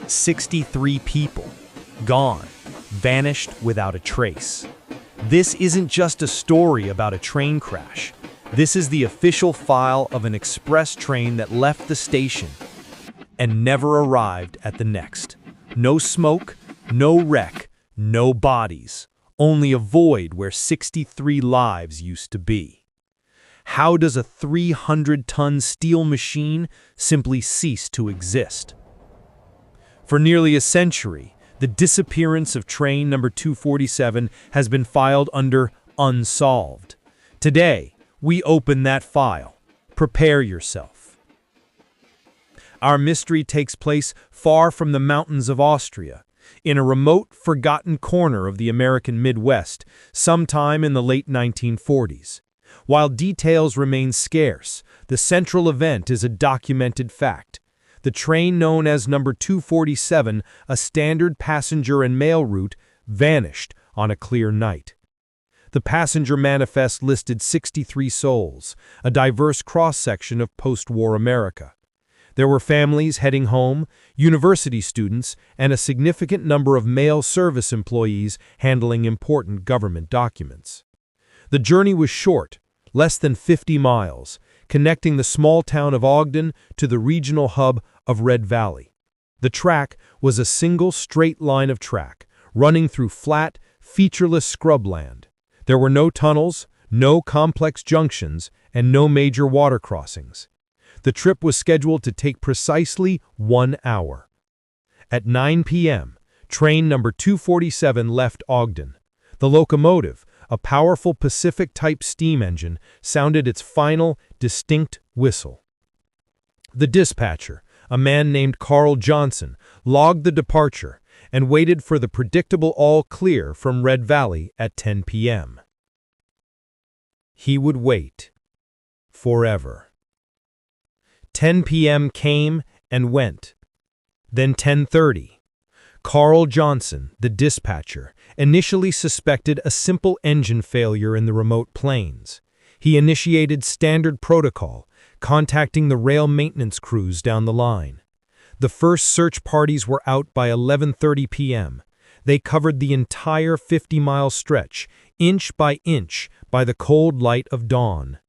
63 people, gone, vanished without a trace. This isn't just a story about a train crash. This is the official file of an express train that left the station and never arrived at the next. No smoke, no wreck, no bodies, only a void where 63 lives used to be. How does a 300-ton steel machine simply cease to exist? For nearly a century, the disappearance of train number 247 has been filed under Unsolved. Today, we open that file. Prepare yourself. Our mystery takes place far from the mountains of Austria, in a remote, forgotten corner of the American Midwest, sometime in the late 1940s. While details remain scarce, the central event is a documented fact. The train known as number 247, a standard passenger and mail route, vanished on a clear night. The passenger manifest listed 63 souls, a diverse cross-section of post-war America. There were families heading home, university students, and a significant number of mail service employees handling important government documents. The journey was short, less than 50 miles, connecting the small town of Ogden to the regional hub of Red Valley. The track was a single straight line of track, running through flat, featureless scrubland. There were no tunnels, no complex junctions, and no major water crossings. The trip was scheduled to take precisely 1 hour. At 9 p.m., train number 247 left Ogden. The locomotive, a powerful Pacific-type steam engine, sounded its final, distinct whistle. The dispatcher, a man named Carl Johnson, logged the departure and waited for the predictable all clear from Red Valley at 10 p.m. He would wait. Forever. 10 p.m. came and went. Then 10:30. Carl Johnson, the dispatcher, initially suspected a simple engine failure in the remote plains. He initiated standard protocol, contacting the rail maintenance crews down the line. The first search parties were out by 11:30 p.m. They covered the entire 50-mile stretch, inch by inch, by the cold light of dawn.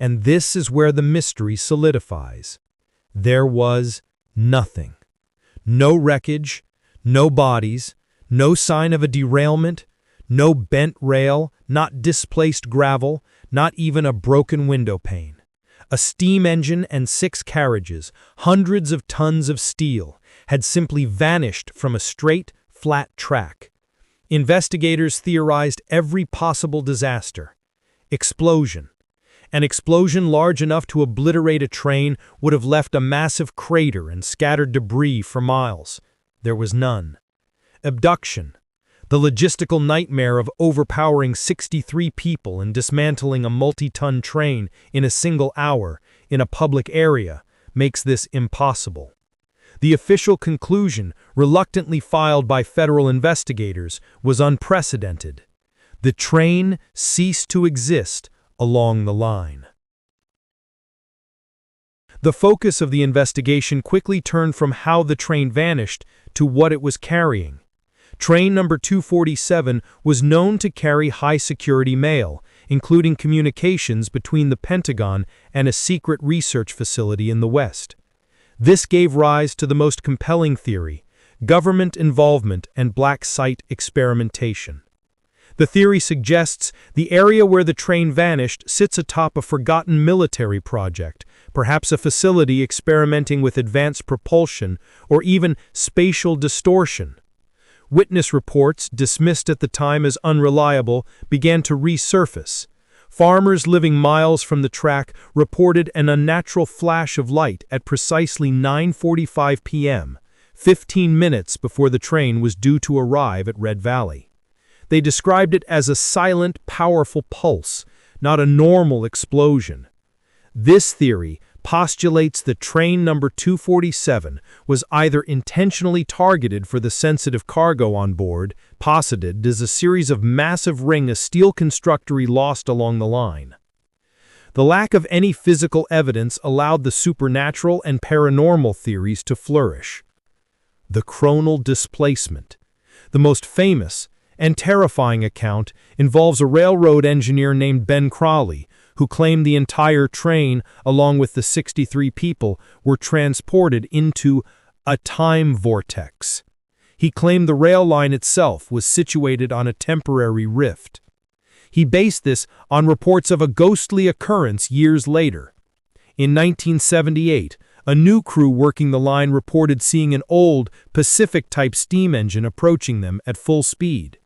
And this is where the mystery solidifies. There was nothing. No wreckage, no bodies, no sign of a derailment, no bent rail, not displaced gravel, not even a broken window pane. A steam engine and 6 carriages, hundreds of tons of steel, had simply vanished from a straight, flat track. Investigators theorized every possible disaster. Explosion. An explosion large enough to obliterate a train would have left a massive crater and scattered debris for miles. There was none. Abduction. The logistical nightmare of overpowering 63 people and dismantling a multi-ton train in a single hour in a public area makes this impossible. The official conclusion, reluctantly filed by federal investigators, was unprecedented. The train ceased to exist along the line. The focus of the investigation quickly turned from how the train vanished to what it was carrying. Train number 247 was known to carry high-security mail, including communications between the Pentagon and a secret research facility in the West. This gave rise to the most compelling theory: government involvement and black site experimentation. The theory suggests the area where the train vanished sits atop a forgotten military project, perhaps a facility experimenting with advanced propulsion or even spatial distortion. Witness reports, dismissed at the time as unreliable, began to resurface. Farmers living miles from the track reported an unnatural flash of light at precisely 9:45 p.m., 15 minutes before the train was due to arrive at Red Valley. They described it as a silent, powerful pulse, not a normal explosion. This theory postulates that train number 247 was either intentionally targeted for the sensitive cargo on board, posited as a series of massive rings of steel constructory lost along the line. The lack of any physical evidence allowed the supernatural and paranormal theories to flourish. the chronal displacement. The most famous and terrifying account involves a railroad engineer named Ben Crowley, who claimed the entire train, along with the 63 people, were transported into a time vortex. He claimed the rail line itself was situated on a temporary rift. He based this on reports of a ghostly occurrence years later. In 1978, a new crew working the line reported seeing an old Pacific-type steam engine approaching them at full speed.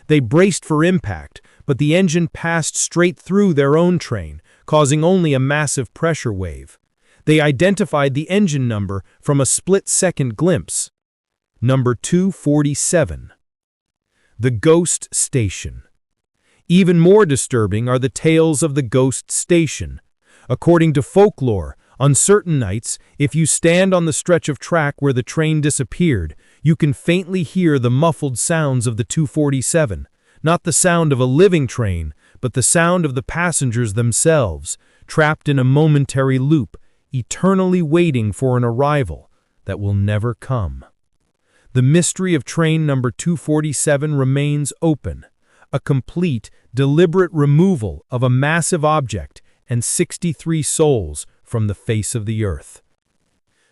They braced for impact, but the engine passed straight through their own train, causing only a massive pressure wave. They identified the engine number from a split-second glimpse. Number 247. The Ghost Station. Even more disturbing are the tales of the Ghost Station. According to folklore, on certain nights, if you stand on the stretch of track where the train disappeared, you can faintly hear the muffled sounds of the 247. Not the sound of a living train, but the sound of the passengers themselves, trapped in a momentary loop, eternally waiting for an arrival that will never come. The mystery of train number 247 remains open. A complete, deliberate removal of a massive object and 63 souls from the face of the earth.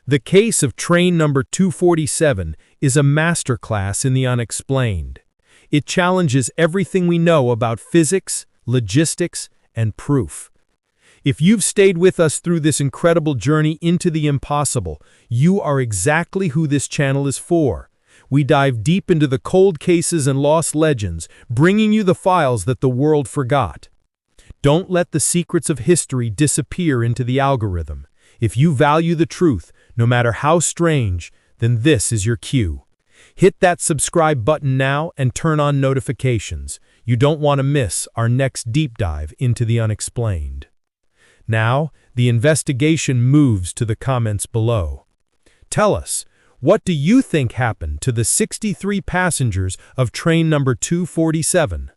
The case of train number 247 is a masterclass in the unexplained. It challenges everything we know about physics, logistics, and proof. If you've stayed with us through this incredible journey into the impossible, you are exactly who this channel is for. We dive deep into the cold cases and lost legends, bringing you the files that the world forgot. Don't let the secrets of history disappear into the algorithm. If you value the truth, no matter how strange, then this is your cue. Hit that subscribe button now and turn on notifications. You don't want to miss our next deep dive into the unexplained. Now, the investigation moves to the comments below. Tell us, what do you think happened to the 63 passengers of train number 247?